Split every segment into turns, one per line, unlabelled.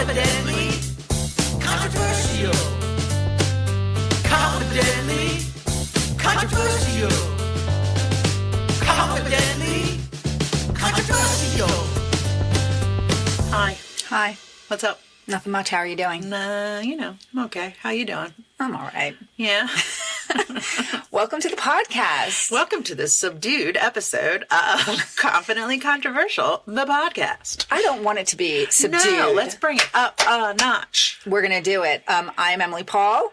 Confidently controversial. Confidently controversial. Confidently controversial. Hi.
Hi.
What's up?
Nothing much. How are you doing?
I'm okay. How you doing?
I'm all right.
Yeah.
Welcome to the podcast.
Welcome to this subdued episode of Confidently Controversial, the podcast.
I don't want it to be subdued.
No, let's bring it up a notch.
We're going to do it. I'm Emily Paul.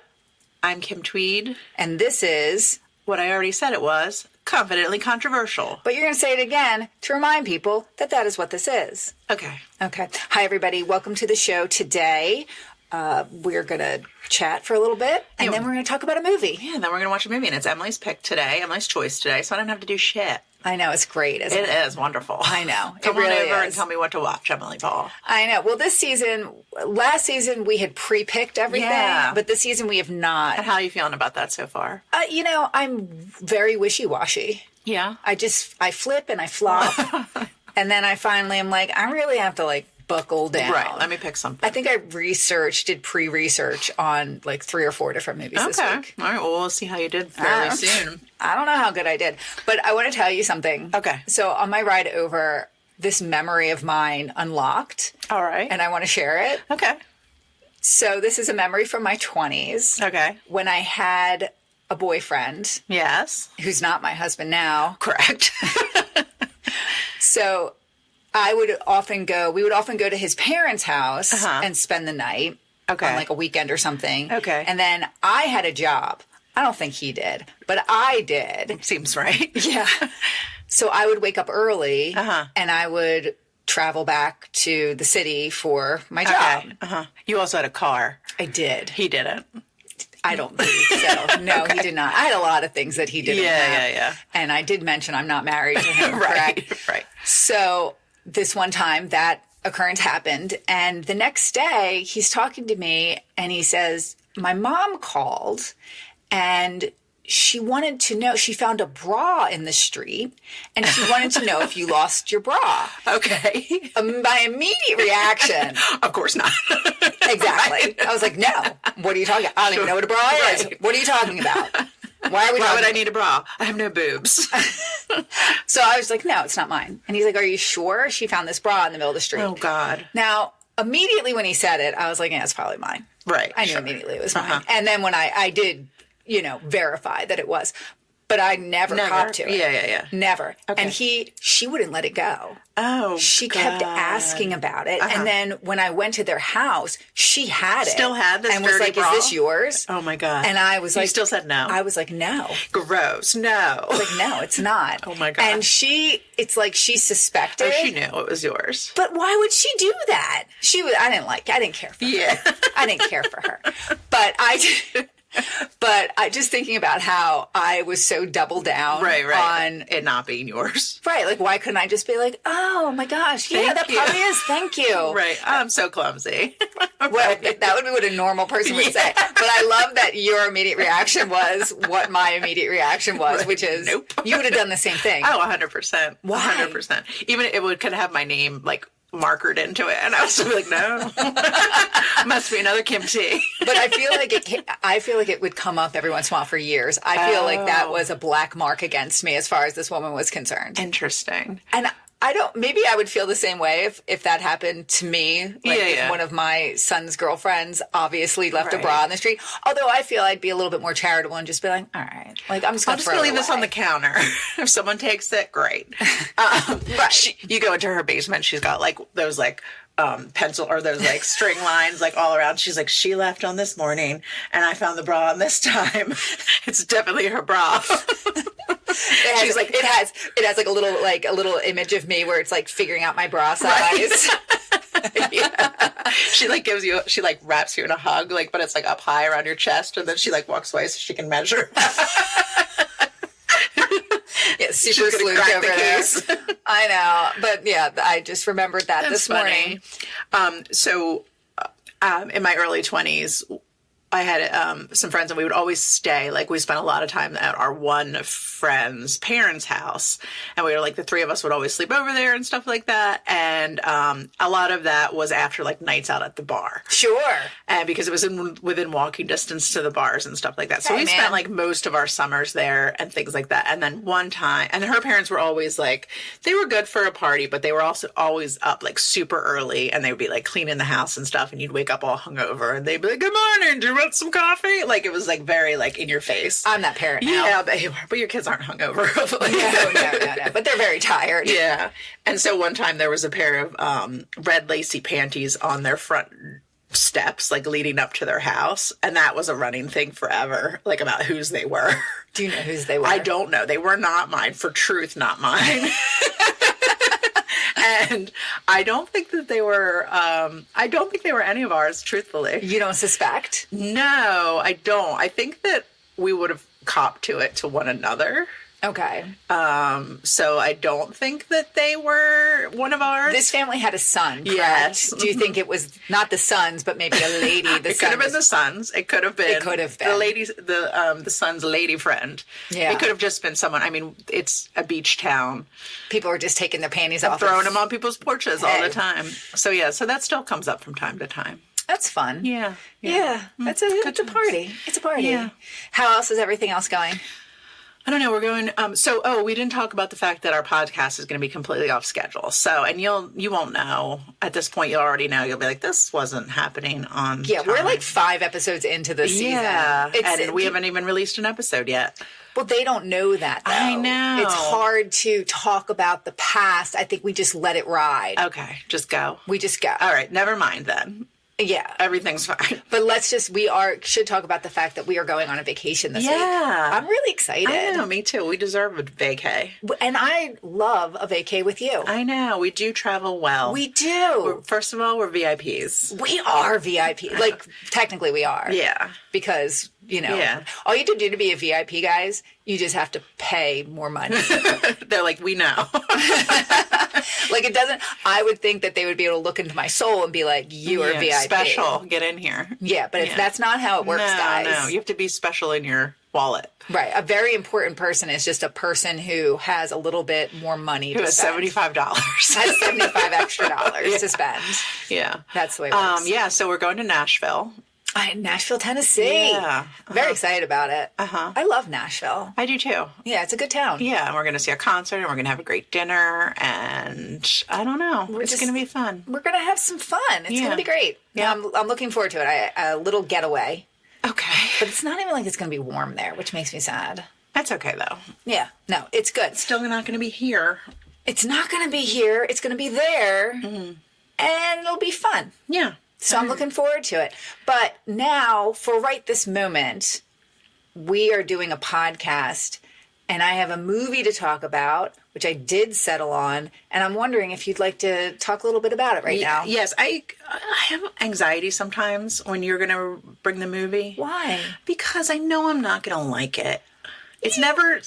I'm Kim Tweed.
And this is...
What I already said it was, Confidently Controversial.
But you're going to say it again to remind people that that is what this is.
Okay.
Okay. Hi, everybody. Welcome to the show today. We're going to chat for a little bit, and then we're going to talk about a movie.
Yeah, and then we're going to watch a movie, and it's Emily's pick today, Emily's choice today, so I don't have to do shit.
I know. It's great, isn't it?
It is wonderful.
I know.
Come
it really
on over
is.
and tell me what to watch, Emily Paul.
I know. Well, last season, we had pre-picked everything, but this season we have not.
And how are you feeling about that so far?
I'm very wishy-washy.
Yeah.
I flip and I flop. And then I finally am like, I really have to buckle down.
Right. Let me pick something.
I think I did pre-research on 3 or 4 different movies this week.
All right. Well, we'll see how you did fairly soon.
I don't know how good I did, but I want to tell you something.
Okay.
So on my ride over, this memory of mine unlocked.
All right.
And I want to share it.
Okay.
So this is a memory from my 20s.
Okay.
When I had a boyfriend.
Yes.
Who's not my husband now.
Correct.
So we would often go to his parents' house and spend the night on a weekend or something.
Okay.
And then I had a job. I don't think he did, but I did.
Seems right.
Yeah. So I would wake up early and I would travel back to the city for my job.
You also had a car.
I did.
He didn't.
I don't believe so. No, he did not. I had a lot of things that he didn't have.
Yeah.
And I did mention I'm not married to him.
Right.
So this one time that occurrence happened, and the next day he's talking to me and he says, my mom called and she wanted to know, she found a bra in the street and she wanted to know if you lost your bra.
Okay.
My immediate reaction.
Of course not.
Exactly. I was like, no. What are you talking about? I don't even know what a bra is.
Right.
What are you talking about? Why
would I need a bra? I have no boobs.
So I was like, no, it's not mine. And he's like, are you sure she found this bra in the middle of the street?
Oh, God.
Now, immediately when he said it, I was like, yeah, it's probably mine.
Right.
I knew immediately it was mine. And then when I did, verify that it was. But I never copped to it.
Yeah.
Never.
Okay.
And she wouldn't let it go.
Oh,
She
God.
kept asking about it. And then when I went to their house, she had it.
Still had this
and was
dirty
like,
bra?
is this yours?
Oh, my God.
And I was like...
You still said no?
I was like, no.
Gross. No.
I was like, no, it's not.
Oh, my God.
And it's like she suspected.
Oh, she knew it was yours.
But why would she do that? I didn't care for her.
Yeah.
I didn't care for her. But I just thinking about how I was so double down on
it not being yours.
Right. Why couldn't I just be like, oh my gosh, yeah, that probably is. Thank you.
Right. I'm so clumsy.
Well, that would be what a normal person would say. But I love that your immediate reaction was what my immediate reaction was, which is
nope.
You would have done the same thing.
Oh, 100%.
Why?
100%. Even it could have my name markered into it, and I was still like, no, must be another Kim T.
But I feel like it would come up every once in a while for years. I feel like that was a black mark against me as far as this woman was concerned.
Interesting.
And maybe I would feel the same way if that happened to me. If one of my son's girlfriends obviously left a bra on the street. Although I feel I'd be a little bit more charitable and just be like, all right, I'm just going to
leave this on the counter. If someone takes it, great. You go into her basement, she's got those pencil or those string lines all around. She's like, she left on this morning and I found the bra on this time. It's definitely her bra.
It has a little image of me where it's figuring out my bra size.
Yeah. She wraps you in a hug, but it's up high around your chest, and then she walks away so she can measure.
Yeah, super sleuth over there. I know, but yeah, I just remembered that this morning.
So, in my early 20s, I had some friends, and we would always stay. Like, we spent a lot of time at our one friend's parents' house, and we were like, the three of us would always sleep over there and stuff like that. And a lot of that was after like nights out at the bar.
Sure.
And because it was within walking distance to the bars and stuff like that. So
Hey,
we
man.
spent like most of our summers there and things like that. And then one time, and her parents were always like, they were good for a party, but they were also always up like super early, and they would be like cleaning the house and stuff, and you'd wake up all hungover, and they'd be like, good morning, do you want some coffee? Like, it was like very like in your face.
I'm that parent now.
Yeah, but your kids aren't hungover. Like,
No. But they're very tired.
yeah. And so one time there was a pair of red lacy panties on their front steps, like leading up to their house. And that was a running thing forever, like about whose they were.
Do you know whose they were?
I don't know. They were not mine. For truth, not mine. And I don't think that they were, I don't think they were any of ours, truthfully.
You don't suspect?
No, I don't. I think that we would have copped to it to one another.
Okay.
So I don't think that they were one of ours.
This family had a son, correct?
Yes.
Do you think it was not the sons, but maybe a lady?
It could have been the sons. It could have been.
It could have been.
The ladies, the son's lady friend.
Yeah.
It could have just been someone. I mean, it's a beach town.
People are just taking their panties off.
Throwing them on people's porches all
Hey.
the time. So yeah, so that still comes up from time to time.
That's fun.
Yeah.
Yeah. It's a party. It's a party.
Yeah.
How else is everything else going?
I don't know. We're going. We didn't talk about the fact that our podcast is going to be completely off schedule. So, and you won't know at this point. You'll already know. You'll be like, this wasn't happening on.
Yeah,
time.
we're like 5 episodes into the season.
Yeah, and we haven't even released an episode yet.
Well, they don't know that, though.
I know.
It's hard to talk about the past. I think we just let it ride.
Okay, just go.
We just go.
All right, never mind then.
Yeah.
Everything's fine.
But should talk about the fact that we are going on a vacation this week.
Yeah.
I'm really excited.
I know, me too. We deserve a vacay.
And I love a vacay with you.
I know. We do travel well.
We do.
First of all, we're VIPs.
We are VIP. Like, technically we are.
Yeah.
Because,
Yeah.
all you have to do to be a VIP, guys, you just have to pay more money.
They're like, we know.
Like, it doesn't, I would think that they would be able to look into my soul and be like, you are VIP.
Special. Get in here.
Yeah, but that's not how it works, guys.
No, you have to be special in your wallet.
Right. A very important person is just a person who has a little bit more money
Who
to
has
spend.
$75.
Has 75 extra dollars to spend.
Yeah.
That's the way it works.
Yeah, so we're going to Nashville.
Nashville, Tennessee.
Yeah.
Very excited about it. I love Nashville.
I do too.
Yeah, it's a good town.
Yeah, and we're going to see a concert, and we're going to have a great dinner, and I don't know. It's going to be fun.
We're going to have some fun. It's going to be great.
Yeah.
I'm looking forward to it. A little getaway.
Okay.
But it's not even like it's going to be warm there, which makes me sad.
That's okay, though.
Yeah. No, it's good.
Still not going to be here.
It's not going to be here. It's going to be there. And it'll be fun.
Yeah.
So I'm looking forward to it. But now, for right this moment, we are doing a podcast, and I have a movie to talk about, which I did settle on, and I'm wondering if you'd like to talk a little bit about it right now.
Yes, I have anxiety sometimes when you're going to bring the movie.
Why?
Because I know I'm not going to like it. It's never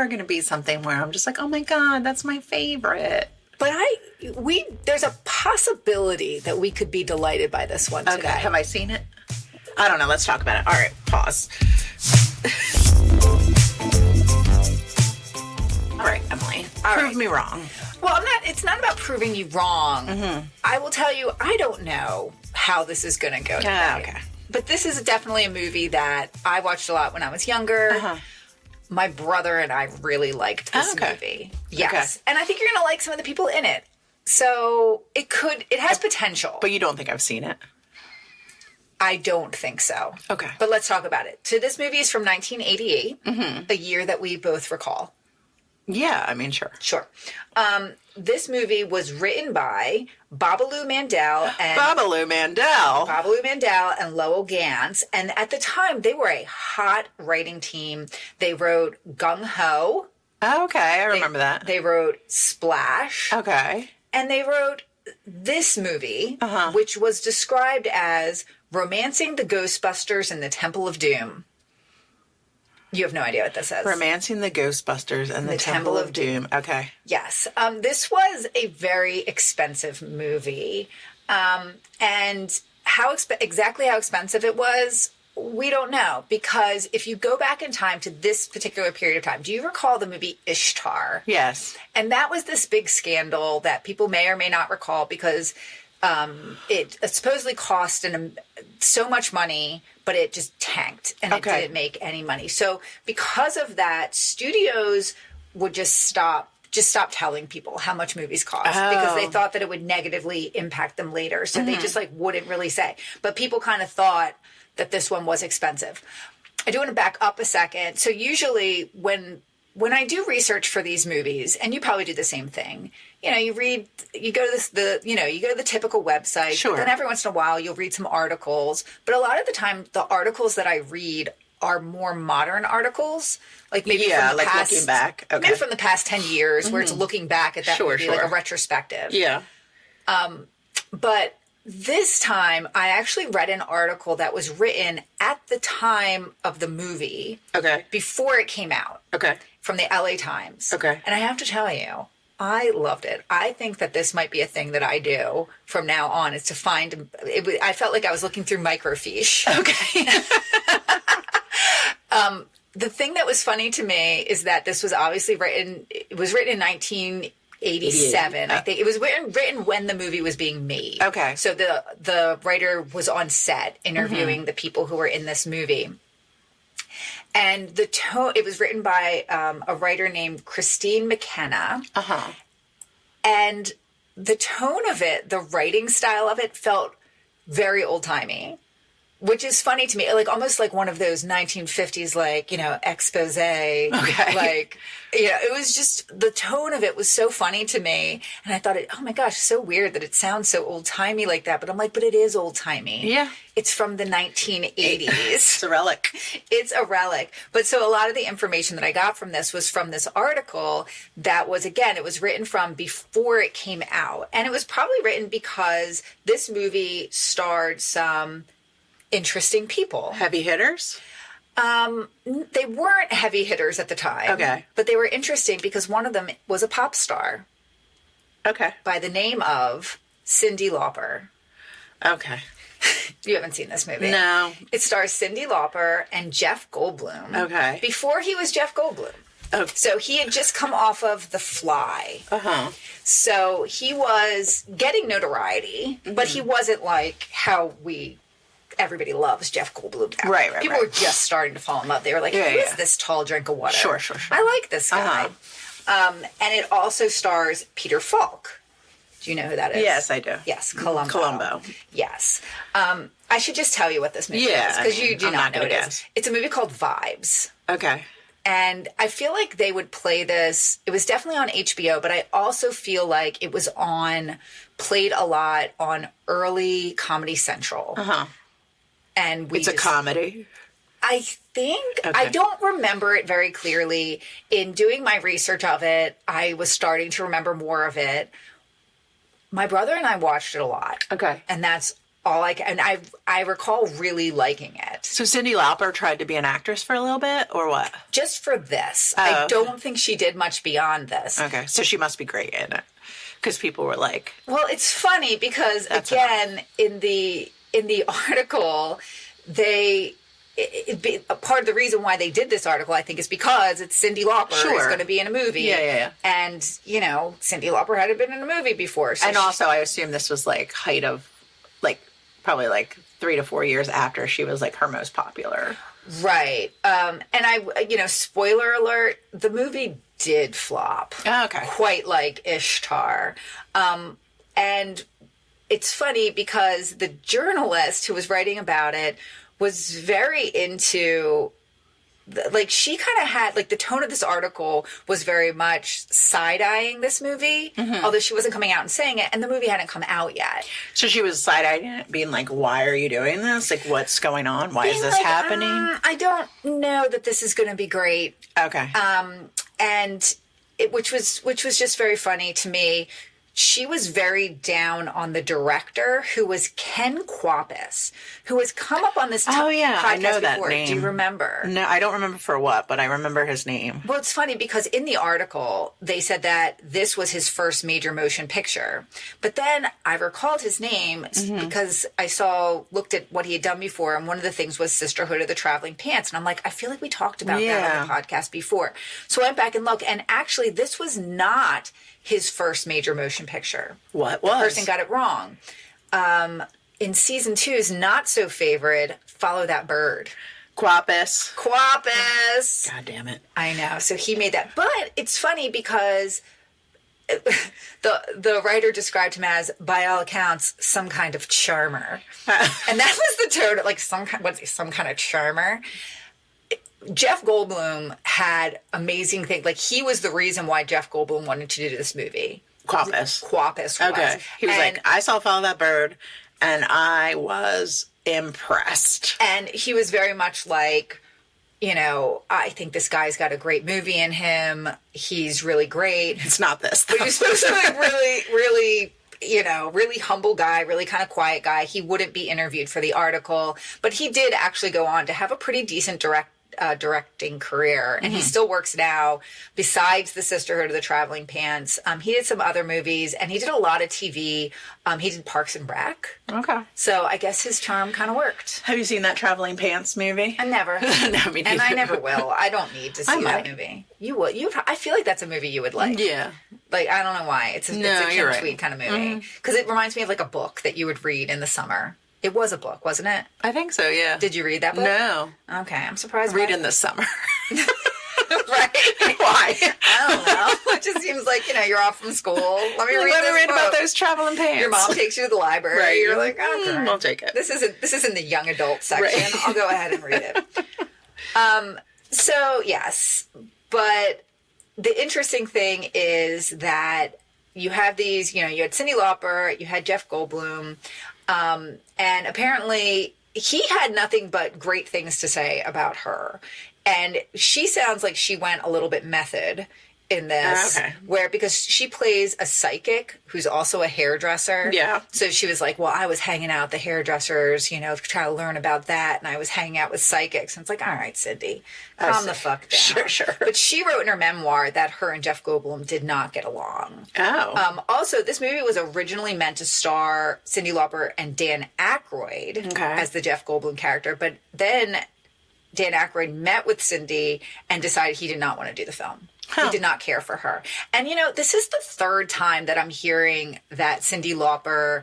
going to be something where I'm just like, oh my God, that's my favorite.
But there's a possibility that we could be delighted by this one today.
Okay, have I seen it? I don't know. Let's talk about it. All right, pause. All right, Emily. Prove me wrong.
Well, it's not about proving you wrong. I will tell you, I don't know how this is going to go today.
Okay.
But this is definitely a movie that I watched a lot when I was younger. My brother and I really liked this movie. Yes. Okay. And I think you're going to like some of the people in it. So it has potential.
But you don't think I've seen it?
I don't think so.
Okay.
But let's talk about it. So this movie is from 1988, a year that we both recall.
Yeah, I mean, sure.
Sure. This movie was written by Babaloo Mandel and Lowell Gans. And at the time, they were a hot writing team. They wrote Gung Ho.
Oh, okay, I remember that.
They wrote Splash.
Okay.
And they wrote this movie, which was described as Romancing the Ghostbusters in the Temple of Doom. You have no idea what this is.
Romancing the Ghostbusters and the Temple of Doom. Okay.
Yes. This was a very expensive movie. And exactly how expensive it was, We don't know, because if you go back in time to this particular period of time, do you recall the movie Ishtar?
Yes.
And that was this big scandal that people may or may not recall, because it supposedly cost so much money, but it just tanked and it didn't make any money. So because of that, studios would just stop telling people how much movies cost, because they thought that it would negatively impact them later. So they just wouldn't really say. But people kind of thought that this one was expensive. I do want to back up a second. So usually when I do research for these movies, and you probably do the same thing, you go to the typical website.
Sure.
Then every once in a while you'll read some articles. But a lot of the time, the articles that I read are more modern articles, like maybe from the past,
looking back. Okay.
Maybe from the past 10 years, where it's looking back at that movie, like a retrospective.
Yeah.
But this time, I actually read an article that was written at the time of the movie.
Okay.
Before it came out.
Okay.
From the LA Times.
Okay.
And I have to tell you, I loved it. I think that this might be a thing that I do from now on, is to find it. I felt like I was looking through microfiche.
Okay.
The thing that was funny to me is that this was obviously written. It was written in 1987. I think it was written when the movie was being made.
Okay.
So the writer was on set interviewing the people who were in this movie. And the tone, it was written by a writer named Christine McKenna.
Uh-huh.
And the tone of it, the writing style of it, felt very old-timey, which is funny to me. Like, almost like one of those 1950s, expose. Okay. It was just, the tone of it was so funny to me. And I thought, oh my gosh, so weird that it sounds so old-timey like that. But I'm like, but it is old-timey.
Yeah.
It's from the 1980s.
It's a relic.
It's a relic. But so a lot of the information that I got from this was from this article that was, again, it was written from before it came out. And it was probably written because this movie starred some interesting people.
Heavy hitters?
They weren't heavy hitters at the time.
Okay.
But they were interesting because one of them was a pop star.
Okay.
By the name of Cyndi Lauper.
Okay.
You haven't seen this movie.
No.
It stars Cyndi Lauper and Jeff Goldblum.
Okay.
Before he was Jeff Goldblum.
Oh.
So he had just come off of The Fly.
Uh-huh.
So he was getting notoriety, but he wasn't like how everybody loves Jeff Goldblum now.
Right.
People were just starting to fall in love. They were like, who is this tall drink of water?
Sure.
I like this guy. And it also stars Peter Falk. Do you know who that is?
Yes, I do.
Yes, Columbo. Yes. I should just tell you what this movie is, because you do not know what it is. It's a movie called Vibes.
Okay.
And I feel like they would play this. It was definitely on HBO, but I also feel like it was played a lot on early Comedy Central.
Uh-huh.
And
it's a comedy.
I think, I don't remember it very clearly. In doing my research of it, I was starting to remember more of it. My brother and I watched it a lot.
Okay.
And that's all and I recall really liking it.
So Cyndi Lauper tried to be an actress for a little bit, or what?
Just for this. I don't think she did much beyond this.
Okay. So she must be great in it. Because people were like...
Well, it's funny because, again, in the article, part of the reason why they did this article, I think, is because it's Cyndi Lauper is going to be in a movie.
Yeah.
And, Cyndi Lauper hadn't been in a movie before. So
and also, I assume this was, height of, probably, 3 to 4 years after she was, her most popular.
Right. And spoiler alert, the movie did flop.
Oh, okay.
Quite like Ishtar. And it's funny because the journalist who was writing about it was very into, she kind of had, the tone of this article was very much side-eyeing this movie, although she wasn't coming out and saying it, and the movie hadn't come out yet.
So she was side-eyeing it, being like, why are you doing this? What's going on? Why is this happening?
I don't know that this is going to be great.
Okay.
And which was just very funny to me. she was very down on the director, who was Ken Kwapis, who has come up on this podcast
I know that
before.
name.
Do you remember?
No, I don't remember for what, but I remember his name.
Well, it's funny because in the article, they said that this was his first major motion picture. But then I recalled his name because I looked at what he had done before, and one of the things was Sisterhood of the Traveling Pants. And I'm like, I feel like we talked about that on the podcast before. So I went back and looked, and actually this was not his first major motion picture.
What was?
The person got it wrong. In season 2's not so favorite, Follow That Bird.
Kwapis.
God
damn it.
I know. So he made that. But it's funny because the writer described him as, by all accounts, some kind of charmer. And that was the tone, like some kind of charmer. Jeff Goldblum had amazing things. Like, he was the reason why Jeff Goldblum wanted to do this movie.
Kwapis
was.
Okay. He was like, I saw Follow That Bird, and I was impressed.
And he was very much like, I think this guy's got a great movie in him. He's really great.
It's not this, though.
But he was supposed to be really, really humble guy, really kind of quiet guy. He wouldn't be interviewed for the article, but he did actually go on to have a pretty decent directing career, and he still works now besides the Sisterhood of the Traveling Pants. He did some other movies, and he did a lot of TV. He did Parks and Rec.
Okay.
So I guess his charm kind of worked.
Have you seen that Traveling Pants movie?
I never.
No, me neither.
And I never will. I don't need to see that movie. You would. I feel like that's a movie you would like.
Yeah.
Like, I don't know why. It's a Kim Tweed kind of movie. Because it reminds me of like a book that you would read in the summer. It was a book, wasn't it?
I think so, yeah.
Did you read that book?
No.
Okay, I'm surprised.
Read in the summer.
Right?
Why?
I don't know. It just seems like, you're off from school. Let me read
about those traveling pants.
Your mom takes you to the library.
Right.
You're like, okay.
I'll take it.
This isn't the young adult section.
Right.
I'll go ahead and read it. So, yes. But the interesting thing is that you have these, you had Cyndi Lauper, you had Jeff Goldblum, and apparently he had nothing but great things to say about her. And she sounds like she went a little bit method in this, because she plays a psychic who's also a hairdresser. Yeah. So she was like, well, I was hanging out with the hairdressers, trying to learn about that. And I was hanging out with psychics. And it's like, all right, Cyndi, calm the fuck down.
Sure.
But she wrote in her memoir that her and Jeff Goldblum did not get along.
Oh.
Also, this movie was originally meant to star Cyndi Lauper and Dan Aykroyd as the Jeff Goldblum character. But then Dan Aykroyd met with Cyndi and decided he did not want to do the film. He did not care for her. And, this is the third time that I'm hearing that Cyndi Lauper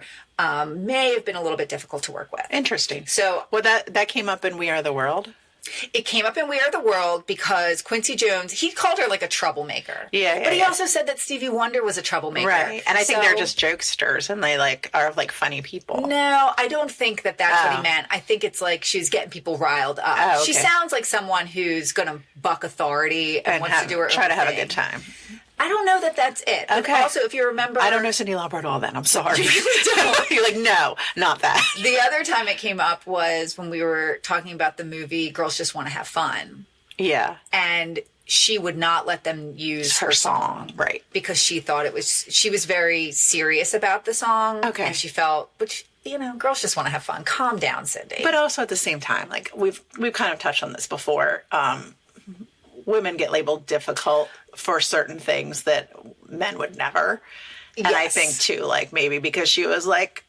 may have been a little bit difficult to work with.
Interesting.
So,
well, that came up in We Are the World?
It came up in We Are the World because Quincy Jones, he called her like a troublemaker.
Yeah.
But he also said that Stevie Wonder was a troublemaker.
Right. And I think they're just jokesters and they are funny people.
No, I don't think that's what he meant. I think it's like she's getting people riled up.
Oh, okay.
She sounds like someone who's going to buck authority and wants to do her own
try to have
thing.
a good time.
I don't know that that's it. But
okay.
Also, if you remember...
I don't know Cyndi Lauper at all then. I'm sorry. You're like, no, not that.
The other time it came up was when we were talking about the movie Girls Just Want to Have Fun.
Yeah.
And she would not let them use her song.
Right.
Because she thought she was very serious about the song.
Okay.
And she felt, girls just want to have fun. Calm down, Cyndi.
But also at the same time, like we've kind of touched on this before, women get labeled difficult for certain things that men would never. And I think too, like maybe because she was like,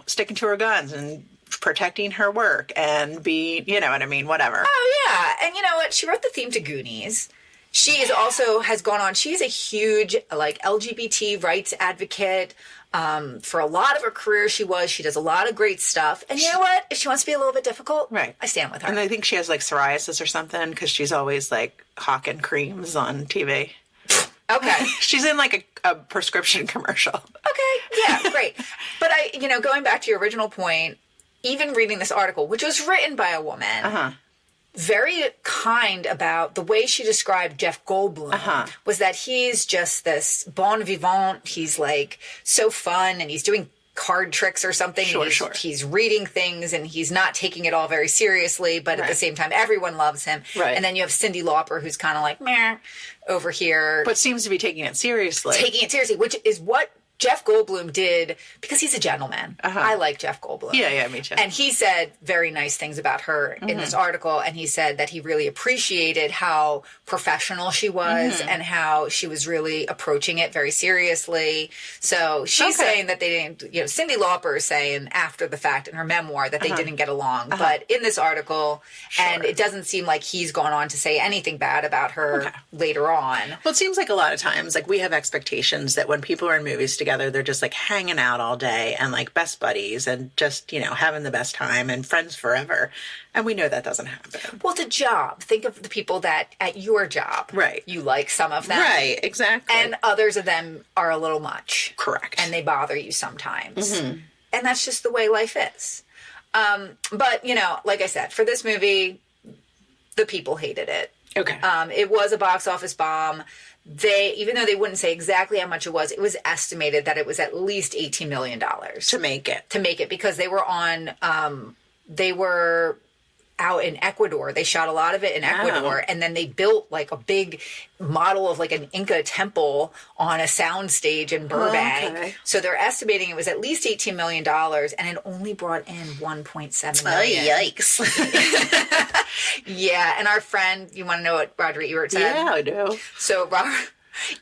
sticking to her guns and protecting her work and being, you know what I mean, whatever.
Oh yeah. And you know what? She wrote the theme to Goonies. She is also has gone on. She's a huge LGBT rights advocate. For a lot of her career, she does a lot of great stuff. And you know what? If she wants to be a little bit difficult,
right,
I stand with her.
And I think she has psoriasis or something because she's always hawking creams on TV.
Okay.
She's in a prescription commercial.
Okay. Yeah, great. But going back to your original point, even reading this article, which was written by a woman, very kind about the way she described Jeff Goldblum, was that he's just this bon vivant. He's so fun and he's doing card tricks or something.
Sure.
He's reading things and he's not taking it all very seriously, but at the same time, everyone loves him.
Right.
And then you have Cyndi Lauper, who's kind of meh over here.
But seems to be taking it seriously.
Which is what Jeff Goldblum did, because he's a gentleman. I like Jeff Goldblum.
Yeah, me too.
And he said very nice things about her in this article. And he said that he really appreciated how professional she was and how she was really approaching it very seriously. So she's saying that they didn't, Cyndi Lauper is saying after the fact in her memoir that they didn't get along. But in this article, and it doesn't seem like he's gone on to say anything bad about her later on.
Well, it seems like a lot of times, like, we have expectations that when people are in movies together, they're just like hanging out all day and like best buddies and just, having the best time and friends forever. And we know that doesn't happen.
Well, the job. Think of the people that at your job.
Right.
You like some of them.
Right, exactly.
And others of them are a little much.
Correct.
And they bother you sometimes. And that's just the way life is. But, like I said, for this movie, the people hated it.
Okay.
It was a box office bomb. Even though they wouldn't say exactly how much it was estimated that it was at least $18 million.
To make it.
Because they were out in Ecuador. They shot a lot of it in Ecuador, and then they built like a big model of like an Inca temple on a sound stage in Burbank. Okay. So they're estimating it was at least $18 million, and it only brought in $1.7 million.
Oh, yikes.
Yeah, and our friend, you want to know what Roger Ebert said?
Yeah, I do.
So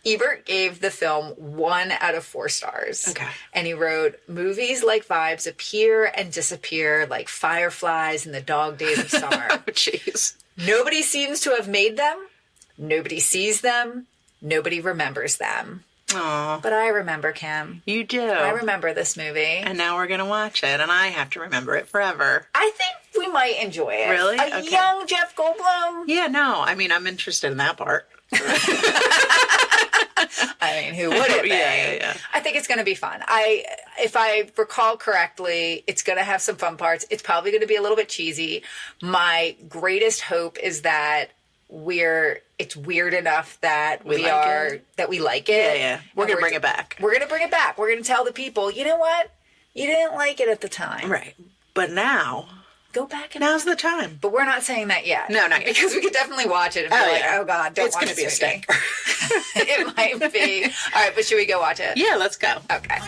Ebert gave the film 1 out of 4 stars.
Okay.
And he wrote, movies like vibes appear and disappear like fireflies in the dog days of summer.
Oh, jeez.
Nobody seems to have made them. Nobody sees them. Nobody remembers them.
Aww.
But I remember, Kim.
You do.
I remember this movie.
And now we're going to watch it, and I have to remember it forever.
I think we might enjoy it.
Really?
A young Jeff Goldblum.
Yeah, no. I mean, I'm interested in that part.
I mean, who wouldn't be?
Yeah.
I think it's going to be fun. If I recall correctly, it's going to have some fun parts. It's probably going to be a little bit cheesy. My greatest hope is that it's weird enough that we like it.
Yeah. We're going to bring it back.
We're going to bring it back. We're going to tell the people, you know what? You didn't like it at the time.
Right. But now,
go back and
now's the time.
But we're not saying that yet.
No, not yet.
Because we could definitely watch it and be like, oh God, don't
it's
watch
going to be a stinker.
It might be. All right, but should we go watch it?
Yeah, let's go.
Okay.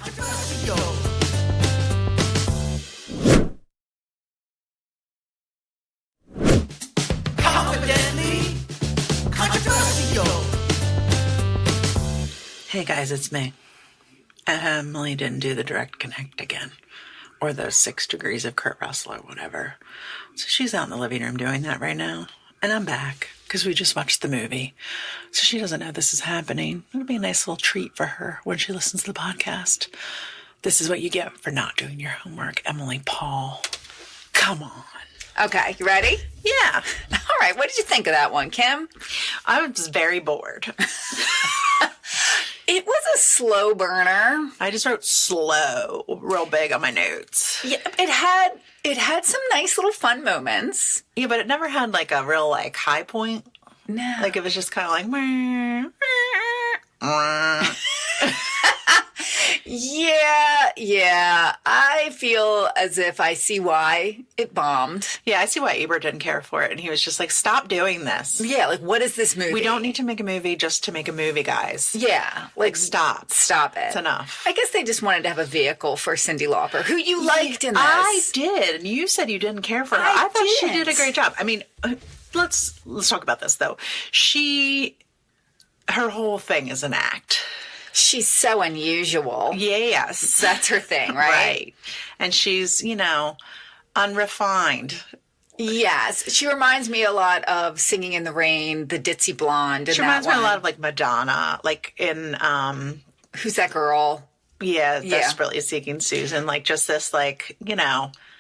Hey guys, it's me. Emily didn't do the direct connect again. Or those 6 degrees of Kurt Russell or whatever. So she's out in the living room doing that right now. And I'm back because we just watched the movie. So she doesn't know this is happening. It'll be a nice little treat for her when she listens to the podcast. This is what you get for not doing your homework, Emily Paul. Come on.
Okay, you ready?
Yeah.
All right, what did you think of that one, Kim?
I was very bored.
It was a slow burner.
I just wrote slow real big on my notes.
Yeah, it had some nice little fun moments.
Yeah, but it never had like a real like high point.
No.
Like it was just kind of like meh, meh, meh.
Yeah. I feel as if I see why it bombed.
Yeah, I see why Ebert didn't care for it. And he was just like, stop doing this.
Yeah, like, what is this movie?
We don't need to make a movie just to make a movie, guys.
Yeah.
Like stop.
Stop it.
It's enough.
I guess they just wanted to have a vehicle for Cyndi Lauper, who you liked in this.
I did. And you said you didn't care for her. I thought she did a great job. I mean, let's talk about this, though. Her whole thing is an act.
She's so unusual.
Yes.
That's her thing, right?
Right. And she's, unrefined.
Yes. She reminds me a lot of Singing in the Rain, the ditzy blonde.
She reminds me a lot of like Madonna, like in
Who's That Girl?
Yeah, Desperately Seeking Susan. Like just this like,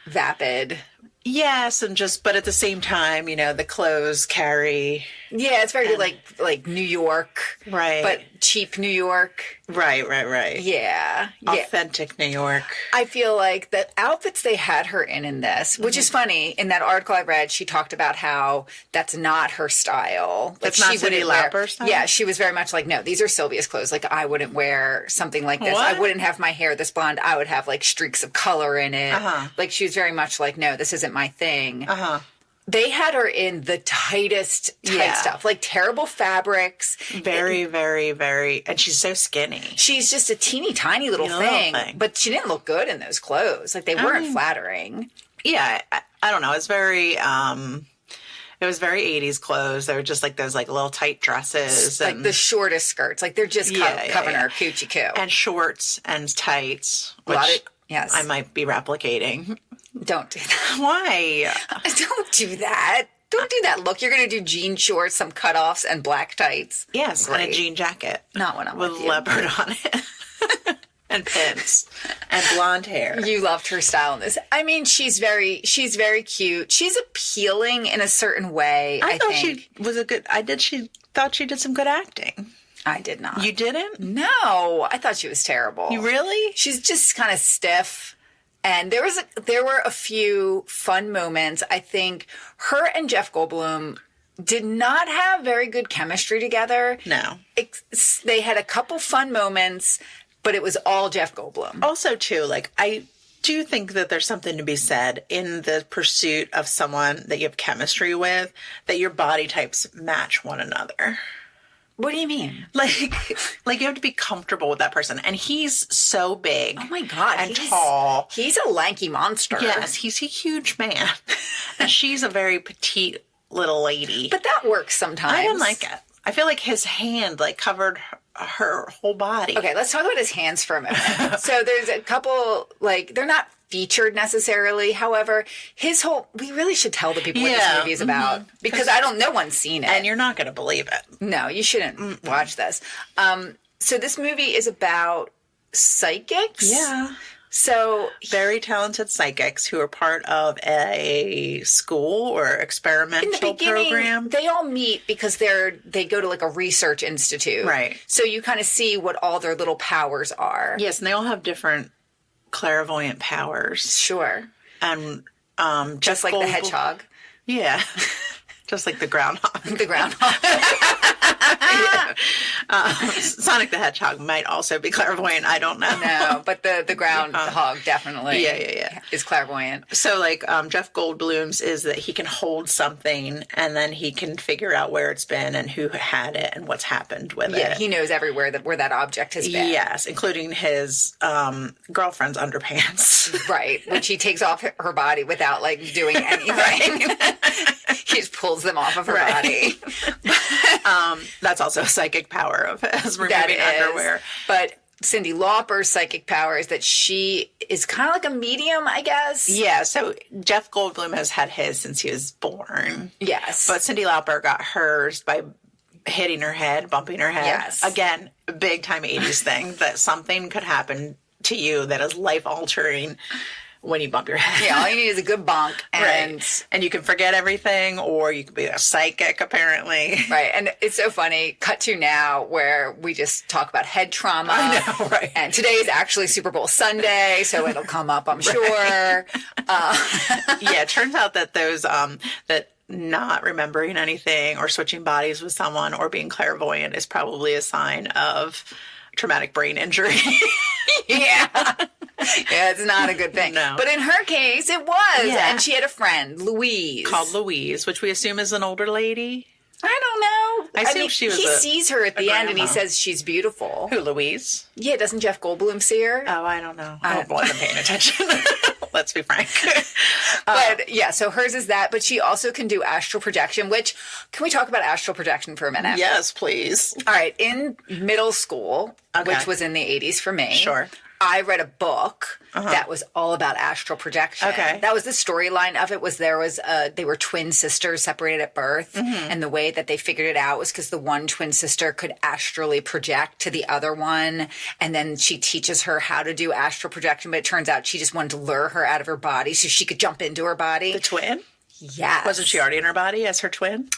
vapid.
Yes, and but at the same time, the clothes carry.
Yeah, it's very like New York.
Right.
But cheap New York.
Right.
Yeah.
Authentic New York.
I feel like the outfits they had her in this, which is funny, in that article I read, she talked about how that's not her style.
That's not Cyndi Lauper style?
Yeah, she was very much like, no, these are Sylvia's clothes. Like, I wouldn't wear something like this.
What?
I wouldn't have my hair this blonde. I would have, like, streaks of color in it.
Uh-huh.
Like, she was very much like, no, this isn't my thing.
Uh-huh.
They had her in the tightest tight stuff, like terrible fabrics.
Very, very, very, and she's so skinny.
She's just a teeny tiny little thing, but she didn't look good in those clothes. Like they weren't flattering.
Yeah, I don't know. It's very, it was very 80s clothes. They were just like those like little tight dresses.
Like the shortest skirts. Like they're just covering her coochie coo.
And shorts and tights, which I might be replicating.
Don't do that.
Why?
Don't do that. Don't do that. Look, you're going to do jean shorts, some cutoffs, and black tights.
Yes, and a jean jacket.
Not when I'm with you.
Leopard on it. And pins and blonde hair.
You loved her style in this. I mean, she's very cute. She's appealing in a certain way. I
thought
think.
she was a good. She thought she did some good acting.
I did not.
You didn't?
No, I thought she was terrible.
You really?
She's just kind of stiff. And there were a few fun moments. I think her and Jeff Goldblum did not have very good chemistry together.
No.
They had a couple fun moments, but it was all Jeff Goldblum.
Also, too, like, I do think that there's something to be said in the pursuit of someone that you have chemistry with, that your body types match one another.
What do you mean?
Like you have to be comfortable with that person. And he's so big.
Oh, my God.
And tall.
He's a lanky monster.
Yes, he's a huge man. And she's a very petite little lady.
But that works sometimes.
I didn't like it. I feel like his hand, like, covered her whole body.
Okay, let's talk about his hands for a minute. So there's a couple, like, they're not featured necessarily. However, we really should tell the people what this movie is about, because no one's seen it.
And you're not going to believe it.
No, you shouldn't watch this. So this movie is about psychics.
Yeah.
So
very talented psychics who are part of a school or experimental program.
They all meet because they go to like a research institute.
Right.
So you kind of see what all their little powers are.
Yes, and they all have different clairvoyant powers.
Sure.
And
just like the hedgehog.
Yeah. Just like the groundhog.
The groundhog.
Sonic the Hedgehog might also be clairvoyant. I don't know.
No, but the groundhog definitely is clairvoyant.
So, like, Jeff Goldblum's is that he can hold something and then he can figure out where it's been and who had it and what's happened with it.
Yeah, he knows everywhere where that object has been.
Yes, including his girlfriend's underpants.
Right, which he takes off her body without, like, doing anything. He just pulls them off of her body.
That's also a psychic power of his removing underwear.
But Cyndi Lauper's psychic power is that she is kind of like a medium, I guess.
Yeah, so Jeff Goldblum has had his since he was born.
Yes.
But Cyndi Lauper got hers by hitting her head, bumping her head.
Yes.
Again, big time 80s thing, that something could happen to you that is life-altering when you bump your head.
Yeah, all you need is a good bonk.
And you can forget everything, or you could be a psychic, apparently.
Right, and it's so funny. Cut to now where we just talk about head trauma.
I know, right.
And today is actually Super Bowl Sunday, so it'll come up, I'm sure.
Yeah, it turns out that those, that not remembering anything or switching bodies with someone or being clairvoyant is probably a sign of traumatic brain injury.
Yeah. Yeah, it's not a good thing.
No.
But in her case, it was. Yeah. And she had a friend, Louise.
Called Louise, which we assume is an older lady.
I don't know.
I mean, she was
he sees her at the end and he says she's beautiful.
Who, Louise?
Yeah, doesn't Jeff Goldblum see her?
Oh, I don't know. I wasn't paying attention. Let's be frank.
But yeah, so hers is that, but she also can do astral projection, which, can we talk about astral projection for a minute?
Yes, please.
All right. In middle school, which was in the 80s for me.
Sure.
I read a book that was all about astral projection.
Okay.
That was the storyline of it. They were twin sisters separated at birth. Mm-hmm. And the way that they figured it out was because the one twin sister could astrally project to the other one. And then she teaches her how to do astral projection. But it turns out she just wanted to lure her out of her body so she could jump into her body.
The twin?
Yes.
Wasn't she already in her body as her twin?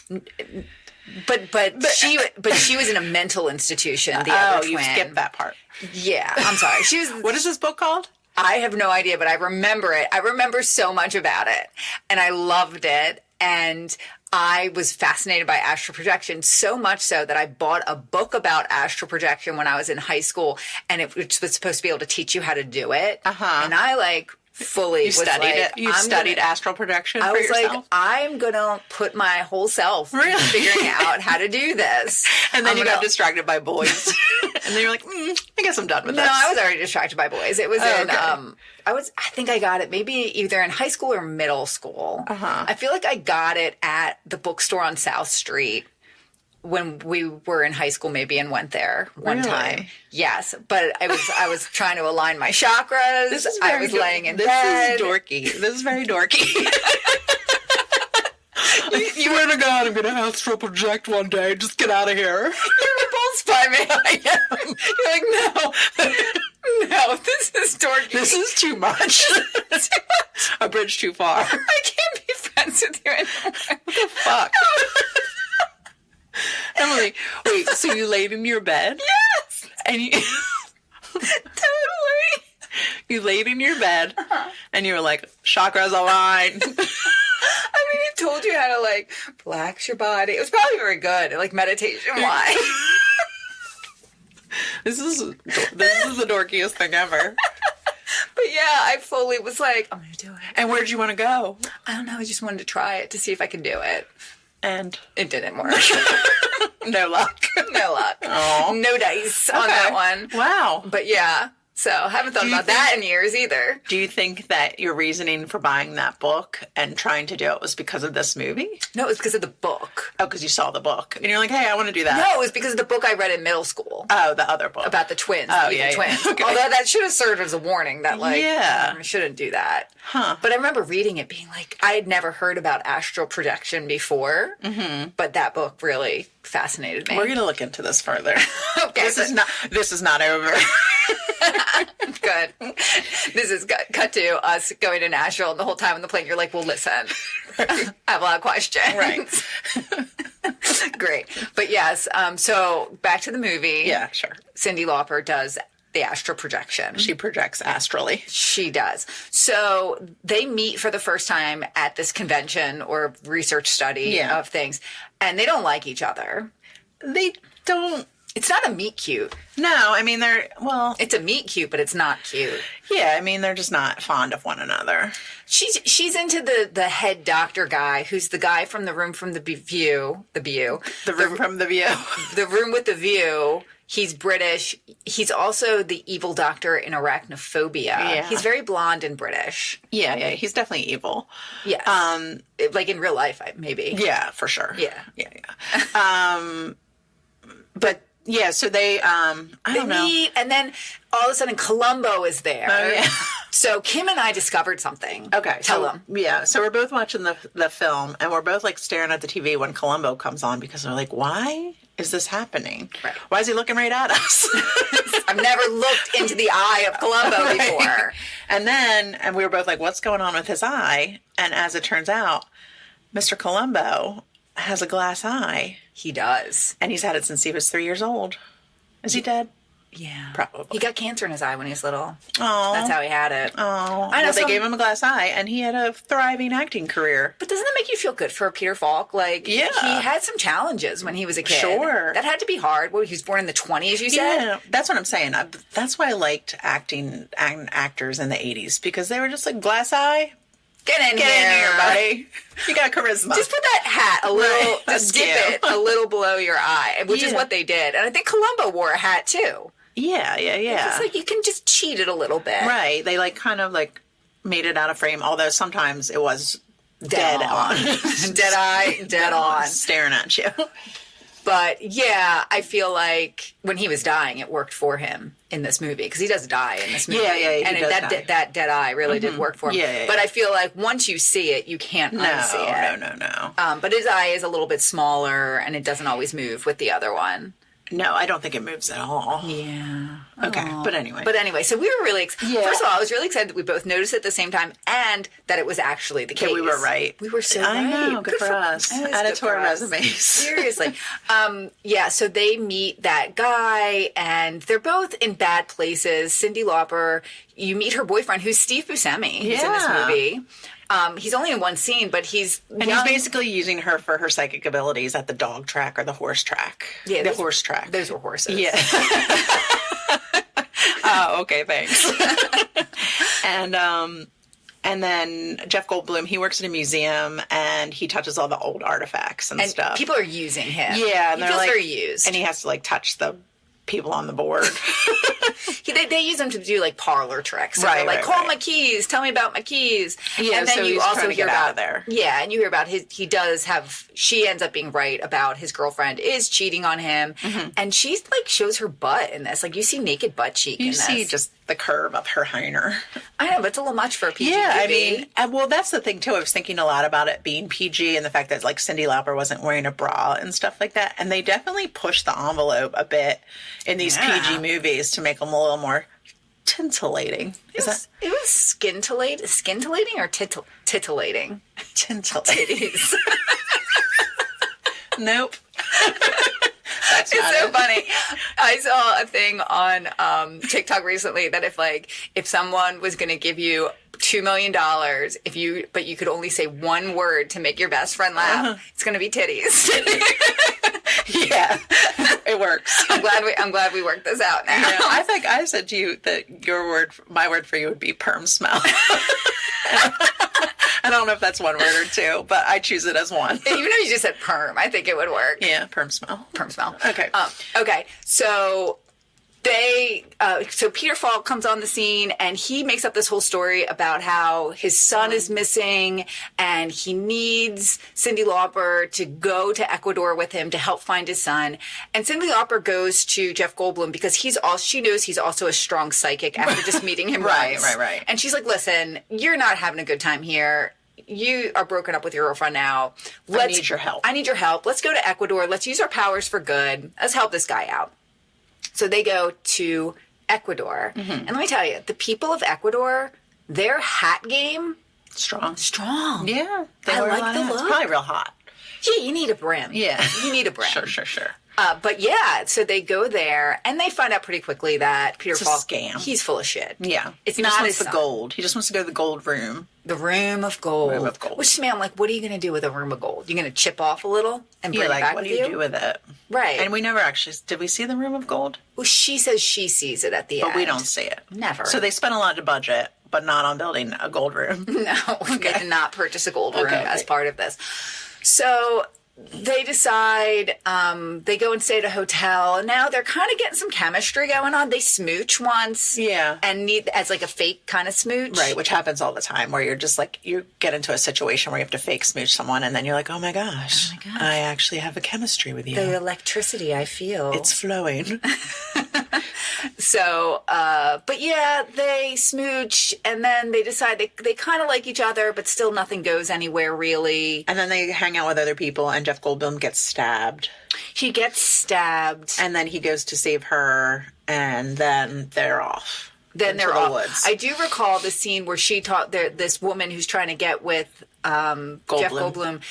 But she was in a mental institution. The other twin.
You skipped that part.
Yeah, I'm sorry. She was.
What is this book called?
I have no idea, but I remember it. I remember so much about it, and I loved it. And I was fascinated by astral projection, so much so that I bought a book about astral projection when I was in high school, and it was supposed to be able to teach you how to do it. And I fully
You studied it. You studied astral projection for yourself.
like, I'm going to put my whole self into figuring out how to do this.
And then you got distracted by boys. And then you're like, I guess I'm done with this.
No, I was already distracted by boys. It was I think I got it maybe either in high school or middle school. I feel like I got it at the bookstore on South Street when we were in high school, maybe, and went there one time. Yes, but I was trying to align my chakras. I was laying in bed.
This is dorky. This is very dorky. I swear to God, I'm going to astral project one day. Just get out of here.
You're repulsed by me. I am. You're like, no, this is dorky.
This is too much. A bridge too far.
I can't be friends with you anymore.
What the fuck? Emily, wait, so you laid in your bed?
Yes!
And you...
Totally.
You laid in your bed, and you were like, chakras aligned.
I mean, it told you how to, like, relax your body. It was probably very good, like, meditation-wise.
This is the dorkiest thing ever.
But yeah, I fully was like, I'm going to do it.
And where'd you want to go?
I don't know. I just wanted to try it to see if I could do it.
And
it didn't work.
No luck.
No luck.
Aww.
No dice on that one.
Wow.
But yeah. So haven't thought about that in years either.
Do you think that your reasoning for buying that book and trying to do it was because of this movie?
No, it was because of the book.
Oh, because you saw the book. And you're like, hey, I want to do that.
No, it was because of the book I read in middle school.
Oh, the other book.
About the twins.
Oh,
the
yeah.
twins.
Okay.
Although that should have served as a warning that, like,
yeah.
I shouldn't do that.
Huh.
But I remember reading it being like, I had never heard about astral projection before. But that book really fascinated me.
We're going to look into this further.
Okay.
This is not over.
Good. This is cut to us going to Nashville, and the whole time on the plane, you're like, well, listen, I have a lot of questions.
Right.
Great. But yes, so back to the movie.
Yeah, sure.
Cyndi Lauper does the astral projection.
She projects astrally.
She does. So they meet for the first time at this convention or research study of things, and they don't like each other.
They don't.
It's not a meet cute.
No, I mean,
it's a meet cute, but it's not cute.
Yeah, I mean, they're just not fond of one another.
She's into the head doctor guy, who's the guy from the room from the view. The
room from the view.
The room with the view. He's British. He's also the evil doctor in Arachnophobia.
Yeah.
He's very blonde and British.
Yeah, he's definitely evil.
Yes. Like in real life, maybe.
Yeah, for sure.
Yeah.
But yeah, so they don't know.
Meet, and then all of a sudden Columbo is there.
Oh, yeah.
So Kim and I discovered something.
Okay.
Tell them.
Yeah, so we're both watching the film, and we're both like staring at the TV when Columbo comes on because we're like, why is this happening?
Right.
Why is he looking right at us?
I've never looked into the eye of Columbo before.
And we were both like, what's going on with his eye? And as it turns out, Mr. Columbo has a glass eye.
He does.
And he's had it since he was 3 years old. Is he dead?
Yeah.
Probably.
He got cancer in his eye when he was little.
Oh.
That's how he had it.
Oh.
I know.
They gave him a glass eye, and he had a thriving acting career.
But doesn't that make you feel good for Peter Falk? Like,
yeah.
He had some challenges when he was a kid.
Sure.
That had to be hard. Well, he was born in the 20s, you said?
Yeah, that's what I'm saying. That's why I liked actors in the 80s, because they were just like, glass eye?
Get in
Get
here.
in here, buddy. You got charisma.
Just put that hat a little,
Right.
just dip it a little below your eye, which is what they did. And I think Columbo wore a hat too.
Yeah.
It's like you can just cheat it a little bit.
Right. They like kind of like made it out of frame, although sometimes it was dead on.
Dead eye, dead on.
Staring at you.
But yeah, I feel like when he was dying, it worked for him in this movie because he does die in this movie.
Yeah,
and that dead eye really did work for him.
Yeah.
But I feel like once you see it, you can't unsee it.
No.
But his eye is a little bit smaller, and it doesn't always move with the other one.
No, I don't think it moves at all.
Yeah.
Okay, but anyway.
So we were really excited. First of all, I was really excited that we both noticed it at the same time and that it was actually the case.
Okay, we were right.
We were so right.
I know. Good for us. Add it to our resumes.
Seriously. So they meet that guy, and they're both in bad places. Cyndi Lauper, you meet her boyfriend, who's Steve Buscemi, who's in this movie. He's only in one scene, but he's young.
And he's basically using her for her psychic abilities at the dog track or the horse track.
Yeah,
the horse track.
Those were horses.
Yeah. Oh, okay, thanks. And And then Jeff Goldblum, he works in a museum and he touches all the old artifacts and stuff.
People are using him.
Yeah.
And he feels very used.
And he has to like touch the people on the board.
They use him to do like parlor tricks. So they're like, call my keys, tell me about my keys.
Yeah,
and then
so
you
he's
also
trying to
hear
get
about
out of there.
Yeah, and you hear about she ends up being right about his girlfriend is cheating on him. And she's like shows her butt in this. Like you see naked butt cheek in this.
You see just the curve of her hyena.
I know, but it's a little much for a PG
Yeah,
movie.
I mean, and well, that's the thing too. I was thinking a lot about it being PG and the fact that like Cyndi Lauper wasn't wearing a bra and stuff like that. And they definitely pushed the envelope a bit in these PG movies to make them a little more tintillating.
It was scintillating or titillating?
Tintillating.
Titties.
Nope.
It's so funny. I saw a thing on TikTok recently that if someone was going to give you $2 million, but you could only say one word to make your best friend laugh, it's going to be titties.
Yeah, it works.
I'm glad we worked this out now.
Yeah, I think I said to you that my word for you would be perm smell. I don't know if that's one word or two, but I choose it as one.
Even though you just said perm, I think it would work.
Yeah, perm smell.
Perm smell.
Okay.
Okay. So Peter Falk comes on the scene and he makes up this whole story about how his son is missing and he needs Cyndi Lauper to go to Ecuador with him to help find his son. And Cyndi Lauper goes to Jeff Goldblum because she knows he's also a strong psychic after just meeting him once.
Right.
And she's like, listen, you're not having a good time here. You are broken up with your girlfriend now.
I need your help.
Let's go to Ecuador. Let's use our powers for good. Let's help this guy out. So they go to Ecuador. And let me tell you, the people of Ecuador, their hat game,
strong.
Yeah.
I
like the look.
It's probably real hot.
Yeah, you need a brim.
Yeah.
You need a brim.
Sure.
But yeah, so they go there and they find out pretty quickly that Peter Falk,
scam.
He's full of shit.
Yeah.
It's
he
not
just
his
wants the gold. He just wants to go to the gold room.
The room of gold. Which to me, I'm like, what are you going to do with a room of gold? You're going to chip off a little and bring it back
what
with
do you do with it?
Right.
And we never actually, did we see the room of gold?
Well, she says she sees it at the end.
But we don't see it.
Never.
So they spent a lot of budget, but not on building a gold room.
No, they did not purchase a gold room as part of this. So they decide, they go and stay at a hotel. And now they're kind of getting some chemistry going on. They smooch once.
Yeah.
And need as like a fake kind of smooch.
Right, which happens all the time where you're just like, you get into a situation where you have to fake smooch someone and then you're like, oh my gosh, I actually have a chemistry with you.
The electricity I feel.
It's flowing.
So, but yeah, they smooch and then they decide they kind of like each other, but still nothing goes anywhere really.
And then they hang out with other people and Jeff Goldblum gets stabbed.
He gets stabbed.
And then he goes to save her and then they're off.
Then they're off.
Woods.
I do recall the scene where she taught this woman who's trying to get with Jeff Goldblum.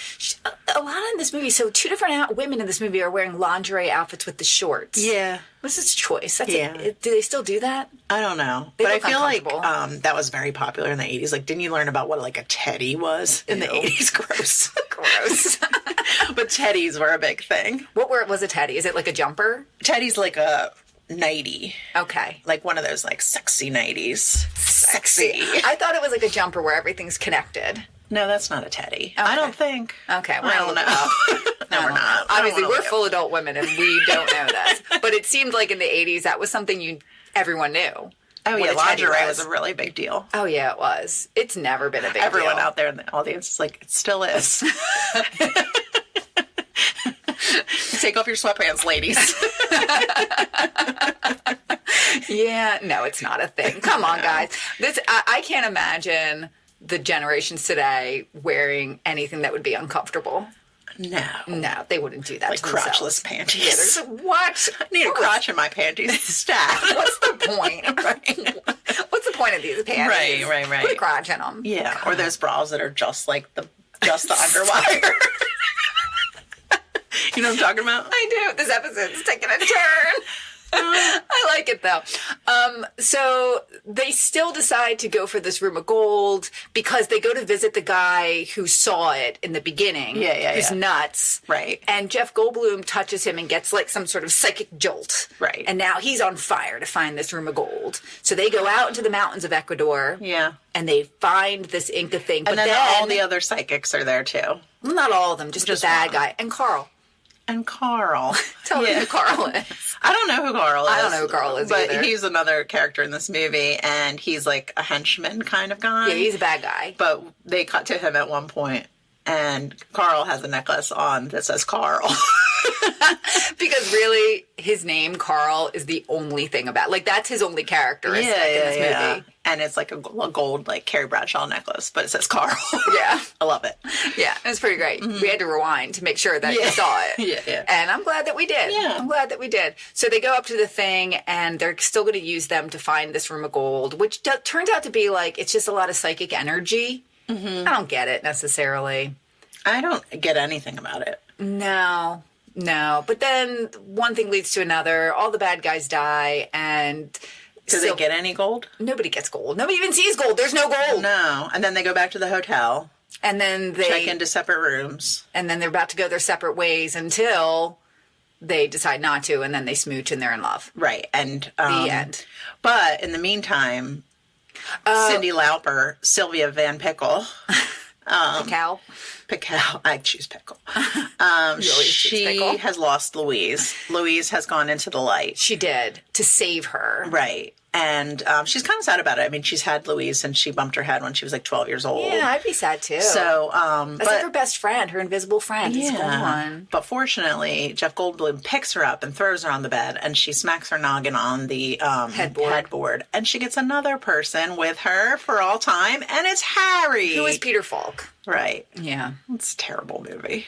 A lot in this movie. So two different women in this movie are wearing lingerie outfits with the shorts.
Yeah.
What's his choice? Do they still do that?
I don't know. But I feel like that was very popular in the 80s. Like, didn't you learn about what like a teddy was in the 80s? Gross.
Gross.
But teddies were a big thing.
What was a teddy? Is it like a jumper?
Teddy's like a nightie.
Okay.
Like one of those like sexy nighties.
Sexy. I thought it was like a jumper where everything's connected.
No, that's not a teddy.
Okay.
I don't think.
Okay.
I don't know. No, we're not.
Obviously, we're full adult women and we don't know this. But it seemed like in the 80s that was something everyone knew.
Oh, yeah. Lingerie was a really big deal.
Oh, yeah, it was. It's never been a big deal.
Everyone out there in the audience is like, it still is. Take off your sweatpants, ladies.
Yeah, no, it's not a thing. Come on, guys. I can't imagine the generations today wearing anything that would be uncomfortable. No, they wouldn't do that.
Like crotchless panties.
Yeah, there's what?
I need a crotch in my panties. Stop.
What's the point? Right. What's the point of these panties?
Right.
Put a crotch in them.
Yeah, or those bras that are just like the underwire. You know what I'm talking about?
I do. This episode's taking a turn. I like it though. So they still decide to go for this room of gold because they go to visit the guy who saw it in the beginning. Who's nuts.
Right.
And Jeff Goldblum touches him and gets like some sort of psychic jolt.
Right.
And now he's on fire to find this room of gold. So they go out into the mountains of Ecuador.
Yeah.
And they find this Inca thing.
And then all the other psychics are there too.
Well, not all of them, just the bad
one.
guy. And Carl.
And Carl.
Tell me who Carl is.
I don't know who Carl is.
I don't know who Carl is
but
either.
He's another character in this movie, and he's like a henchman kind of guy.
Yeah, he's a bad guy.
But they cut to him at one point, and Carl has a necklace on that says Carl.
Because really, his name, Carl, is the only thing about... Like, that's his only characteristic in this movie.
And it's like a gold, like, Carrie Bradshaw necklace, but it says Carl.
Yeah.
I love it.
Yeah, it was pretty great. We had to rewind to make sure that we saw it.
Yeah.
And I'm glad that we did.
Yeah.
I'm glad that we did. So they go up to the thing, and they're still going to use them to find this room of gold, which turns out to be, like, it's just a lot of psychic energy. I don't get it, necessarily.
I don't get anything about it.
No. But then one thing leads to another. All the bad guys die, and...
Do they get any gold?
Nobody gets gold. Nobody even sees gold. There's no gold.
No. And then they go back to the hotel.
And then they...
check into separate rooms.
And then they're about to go their separate ways until they decide not to, and then they smooch and they're in love.
Right. And...
the end.
But in the meantime, Cyndi Lauper, Sylvia Van Pickle... Pickle. I choose Pickle. She has lost Louise. Louise has gone into the light.
She did, to save her.
Right. And she's kind of sad about it. I mean, she's had Louise since she bumped her head when she was like 12 years old.
Yeah, I'd be sad too.
So,
that's like her best friend, her invisible friend. It's gone.
But fortunately, Jeff Goldblum picks her up and throws her on the bed, and she smacks her noggin on the headboard. And she gets another person with her for all time, and it's Harry.
Who is Peter Falk.
Right.
Yeah.
It's a terrible movie.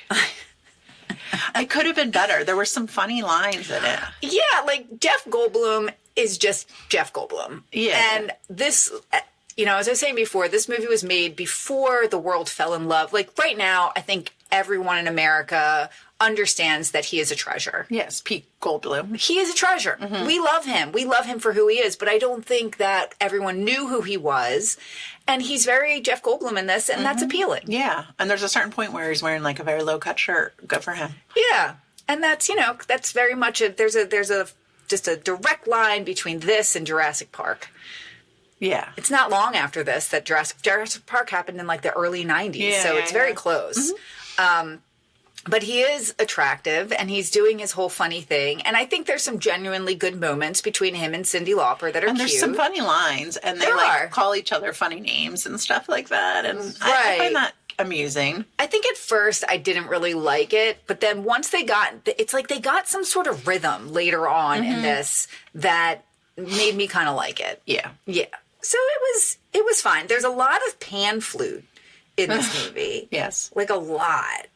It could have been better. There were some funny lines in it.
Yeah, like Jeff Goldblum is just Jeff Goldblum.
Yeah.
And this, as I was saying before, this movie was made before the world fell in love. Like right now, I think everyone in America understands that he is a treasure.
Yes, Pete Goldblum.
He is a treasure. Mm-hmm. We love him. We love him for who he is, but I don't think that everyone knew who he was. And he's very Jeff Goldblum in this, and that's appealing.
Yeah. And there's a certain point where he's wearing like a very low-cut shirt. Good for him.
Yeah. And that's, that's very much there's just a direct line between this and Jurassic Park.
Yeah.
It's not long after this that Jurassic Park happened in like the early 90s, so it's very close. Mm-hmm. But he is attractive, and he's doing his whole funny thing. And I think there's some genuinely good moments between him and Cyndi Lauper that are
cute. And there's some funny lines, and they call each other funny names and stuff like that. And I find that amusing.
I think at first I didn't really like it, but then once it's like they got some sort of rhythm later on in this that made me kind of like it.
Yeah.
Yeah. So it was fine. There's a lot of pan flute in this movie.
Yes.
Like a lot.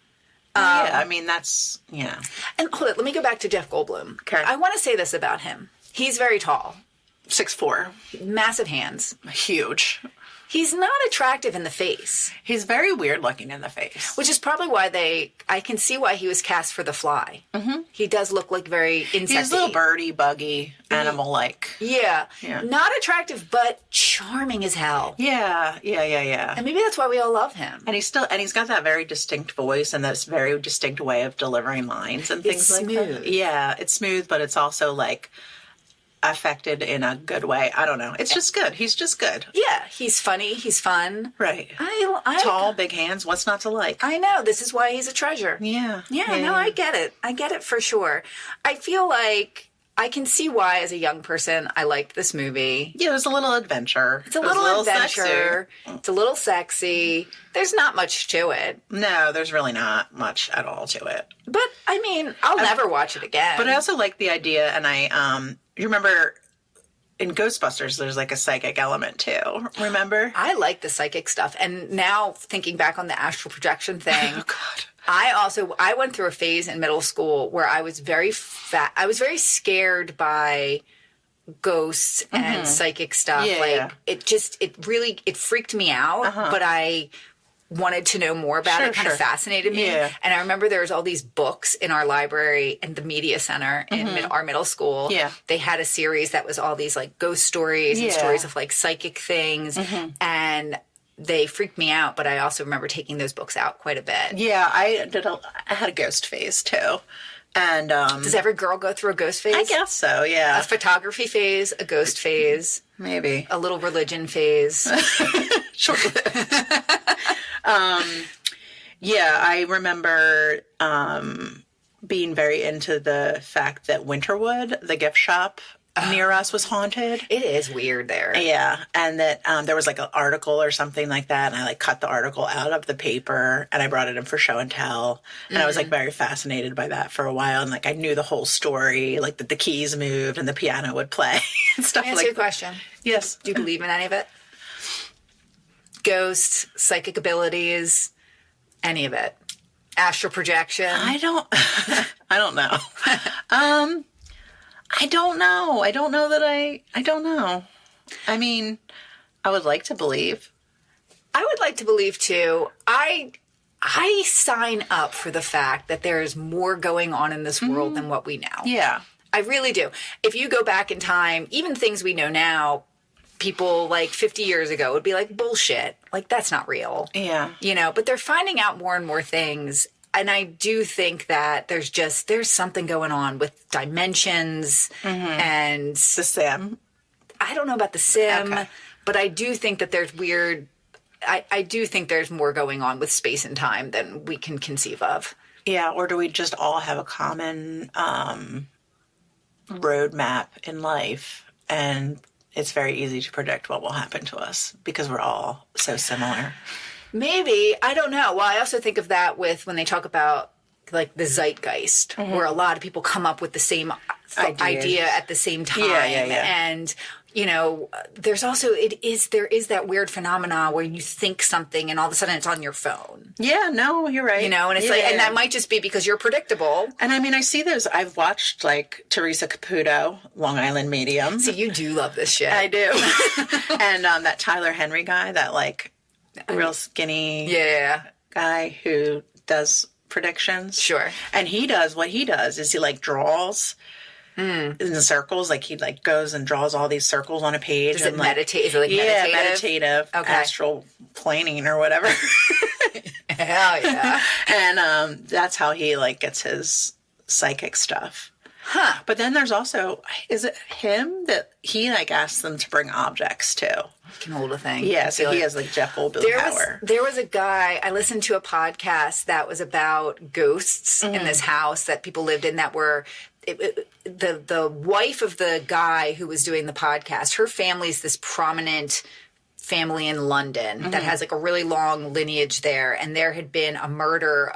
Yeah, I mean, that's, yeah.
And hold it, let me go back to Jeff Goldblum.
Okay.
I want to say this about him. He's very tall.
6'4".
Massive hands.
Huge.
He's not attractive in the face.
He's very weird looking in the face.
Which is probably why I can see why he was cast for The Fly. Mm-hmm. He does look like very insecty.
He's a little birdie, buggy, animal-like.
Yeah. Not attractive, but charming as hell.
Yeah.
And maybe that's why we all love him.
And he's got that very distinct voice and this very distinct way of delivering lines and things like that.
Smooth.
Yeah, it's smooth, but it's also like affected in a good way. I don't know. It's just good. He's just good.
Yeah, he's funny. He's fun.
Right. Tall, big hands. What's not to like?
I know. This is why he's a treasure.
Yeah.
No, I get it. I get it for sure. I feel like I can see why, as a young person, I liked this movie.
Yeah, it was a little adventure.
It's a little adventure.
Sexy.
It's a little sexy. There's not much to it.
No, there's really not much at all to it.
But, I mean, I'll never watch it again.
But I also like the idea, and you remember in Ghostbusters, there's like a psychic element too. Remember?
I like the psychic stuff. And now, thinking back on the astral projection thing.
Oh, God.
I went through a phase in middle school where I was very I was very scared by ghosts and psychic stuff. It freaked me out, but I wanted to know more about it. It kind of fascinated me.
Yeah.
And I remember there was all these books in our library and the media center in our middle school.
Yeah.
They had a series that was all these like ghost stories and stories of like psychic things. And they freaked me out, but I also remember taking those books out quite a bit.
Yeah, I had a ghost phase too. And
does every girl go through a ghost phase?
I guess so, yeah.
A photography phase, a ghost phase.
Maybe.
A little religion phase.
Short-lived. Yeah, I remember being very into the fact that Winterwood, the gift shop near us, was haunted.
It is weird there.
Yeah, and that there was like an article or something like that, and I like cut the article out of the paper and I brought it in for show and tell, and I was like very fascinated by that for a while, and like I knew the whole story, like that the keys moved and the piano would play and stuff.
Can I ask you a question?
Yes.
Do you believe in any of it? Ghosts, psychic abilities, any of it? Astral projection?
I don't know. I don't know. I don't know that I don't know. I mean, I would like to believe.
I would like to believe too. I sign up for the fact that there is more going on in this world than what we know.
Yeah.
I really do. If you go back in time, even things we know now, people like 50 years ago would be like, bullshit. Like, that's not real.
Yeah.
You know, but they're finding out more and more things. And I do think that there's something going on with dimensions and
The sim.
I don't know about the sim,
Okay.
but I do think that there's weird. I do think there's more going on with space and time than we can conceive of.
Yeah. Or do we just all have a common roadmap in life, and it's very easy to predict what will happen to us because we're all so similar?
Maybe. I don't know. Well, I also think of that with when they talk about like the zeitgeist, where a lot of people come up with the same idea at the same time.
Yeah.
And, you know, there's also, there is that weird phenomena where you think something and all of a sudden it's on your phone.
Yeah, no, you're right.
You know, and it's and that might just be because you're predictable.
And I mean, I see those. I've watched like Teresa Caputo, Long Island Medium.
So you do love this shit.
I do. And that Tyler Henry guy, that like real skinny guy who does predictions.
Sure.
And what he does is he like draws in circles, like he like goes and draws all these circles on a page.
Does
and
it
like,
meditate? Is it like meditative?
Meditative,
Okay.
astral planing or whatever.
Hell yeah.
And that's how he like gets his psychic stuff.
Huh.
But then there's also, is it him that he like asks them to bring objects to?
Can hold a thing.
Yeah, so he has like Jeff Goldblum power.
There was a guy, I listened to a podcast that was about ghosts in this house that people lived in that were, the wife of the guy who was doing the podcast, her family's this prominent family in London that has like a really long lineage there, and there had been a murder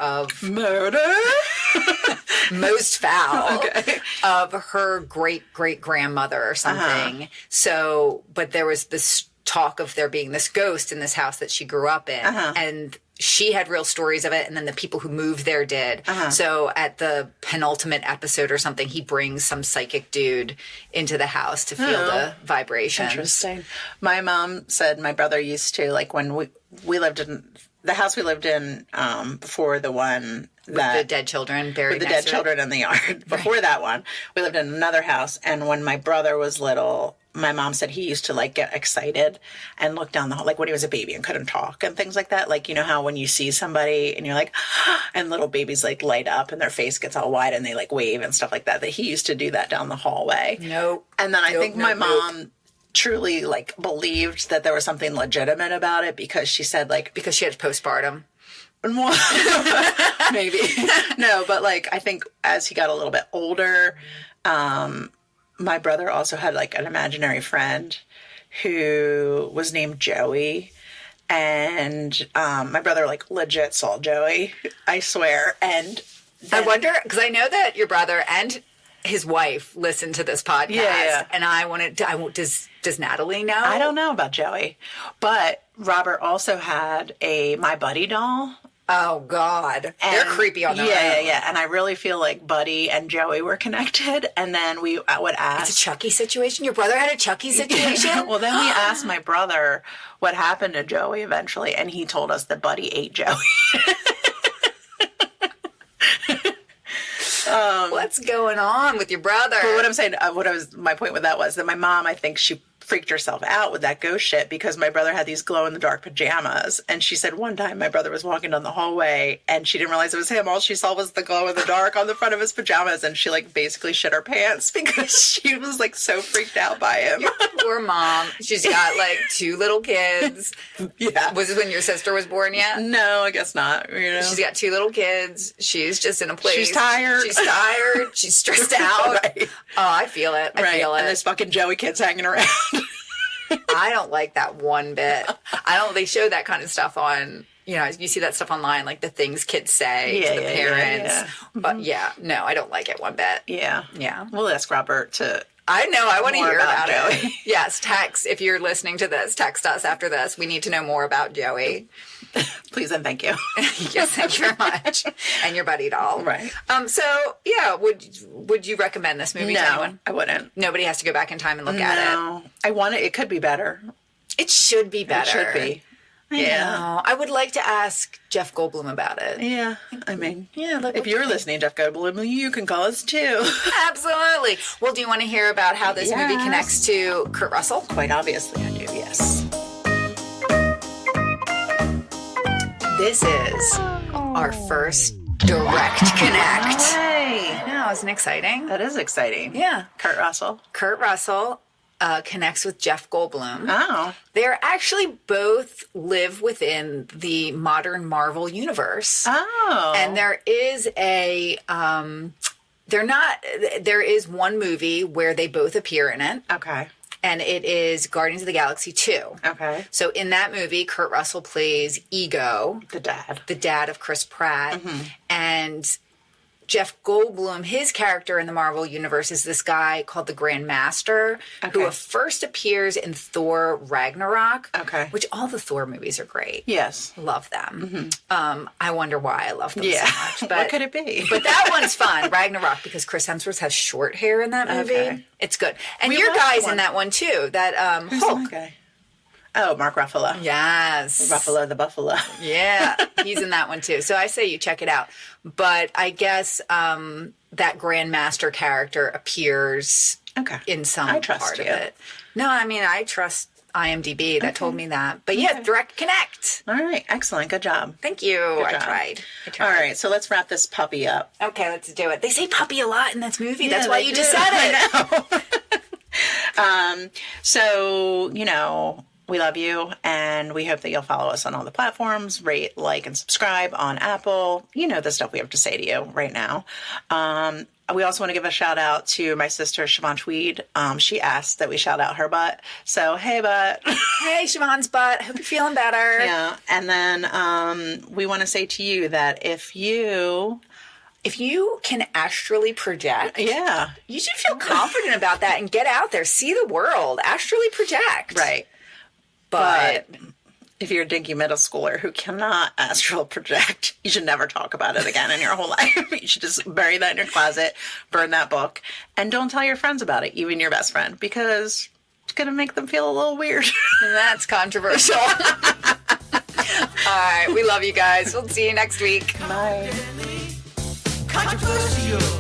most foul of her great grandmother or something. So, but there was this talk of there being this ghost in this house that she grew up in, and she had real stories of it, and then the people who moved there did. So at the penultimate episode or something, he brings some psychic dude into the house to feel the vibrations.
Interesting. My mom said my brother used to, like when we lived in the house we lived in before the one that
with the dead children buried
with the
next
dead
to
children in the yard. Before that one, we lived in another house, and when my brother was little, my mom said he used to like get excited and look down the hall, like when he was a baby and couldn't talk and things like that. Like, you know how when you see somebody and you're like, and little babies like light up and their face gets all wide and they like wave and stuff like that, that he used to do that down the hallway.
Nope.
And then I think my mom truly like believed that there was something legitimate about it because she said like,
Because she had postpartum.
maybe. No, but like I think as he got a little bit older, my brother also had like an imaginary friend who was named Joey, and my brother like legit saw Joey, I swear. And
I wonder, because I know that your brother and his wife listen to this podcast, and I wanted to, does Natalie know?
I don't know about Joey, but Robert also had a My Buddy doll.
Oh, God. They're creepy on their own.
Yeah. And I really feel like Buddy and Joey were connected. And then I would ask.
It's a Chucky situation? Your brother had a Chucky situation?
Well, then we asked my brother what happened to Joey eventually. And he told us that Buddy ate Joey.
What's going on with your brother?
But what I'm saying, my point with that was that my mom, I think she freaked herself out with that ghost shit because my brother had these glow in the dark pajamas, and she said one time my brother was walking down the hallway and she didn't realize it was him. All she saw was the glow in the dark on the front of his pajamas, and she like basically shit her pants because she was like so freaked out by him.
Your poor mom. She's got like 2 little kids.
Yeah.
Was this when your sister was born yet?
No, I guess not. You know,
she's got 2 little kids. She's just in a place.
She's tired.
She's stressed out.
Right.
Oh, I feel it. I feel it.
And there's fucking Joey kids hanging around.
I don't like that one bit. They show that kind of stuff on, you see that stuff online, like the things kids say to the parents.
Yeah.
But no, I don't like it one bit.
Yeah.
Yeah.
We'll ask Robert to.
I know. I want to hear about
Joey.
it. Yes. Text. If you're listening to this, text us after this. We need to know more about Joey.
Please and thank you.
Yes, thank you very much. And your buddy doll.
Right.
So, would you recommend this movie to anyone?
I wouldn't.
Nobody has to go back in time and look at it.
No. I want it. It could be better.
It should be better.
It should be.
Yeah. I would like to ask Jeff Goldblum about it.
Yeah. I mean,
look,
if you're listening, Jeff Goldblum, you can call us too.
Absolutely. Well, do you want to hear about how this movie connects to Kurt Russell?
Quite obviously, I do, yes.
This is our first direct connect.
Hey.
No, isn't it exciting?
That is exciting.
Yeah.
Kurt Russell.
Kurt Russell connects with Jeff Goldblum.
Oh.
They're actually both live within the modern Marvel universe.
Oh.
And there is there is one movie where they both appear in it.
Okay.
And it is Guardians of the Galaxy 2.
Okay.
So in that movie, Kurt Russell plays Ego.
The dad
of Chris Pratt. Mm-hmm. And Jeff Goldblum, his character in the Marvel Universe is this guy called the Grand Master, who first appears in Thor Ragnarok. Okay. Which all the Thor movies are great.
Yes.
Love them. Mm-hmm. I wonder why I love them so much. But,
what could it be?
But that one's fun, Ragnarok, because Chris Hemsworth has short hair in that movie. Okay. It's good. And your guy's in that one too. That
Who's
Hulk.
My guy? Oh, Mark Ruffalo.
Yes.
Ruffalo the Buffalo.
Yeah, he's in that one too. So I say you check it out. But I guess that Grandmaster character appears in some part of it. No, I mean, I trust IMDb that told me that. But yeah, direct connect.
All right. Excellent. Good job.
Thank you. I tried.
All right. So let's wrap this puppy up.
Okay, let's do it. They say puppy a lot in this movie. That's why you just said it.
I know. So, we love you, and we hope that you'll follow us on all the platforms, rate, like, and subscribe on Apple. You know the stuff we have to say to you right now. We also want to give a shout out to my sister, Siobhan Tweed. She asked that we shout out her butt. So, hey, butt.
Hey, Siobhan's butt. Hope you're feeling better.
Yeah. And then we want to say to you that if you can astrally project,
you should feel confident about that and get out there, see the world, astrally project.
Right. But if you're a dinky middle schooler who cannot astral project, you should never talk about it again in your whole life. You should just bury that in your closet, burn that book, and don't tell your friends about it, even your best friend, because it's going to make them feel a little weird.
That's controversial. All right. We love you guys. We'll see you next week.
Bye.
Controversial.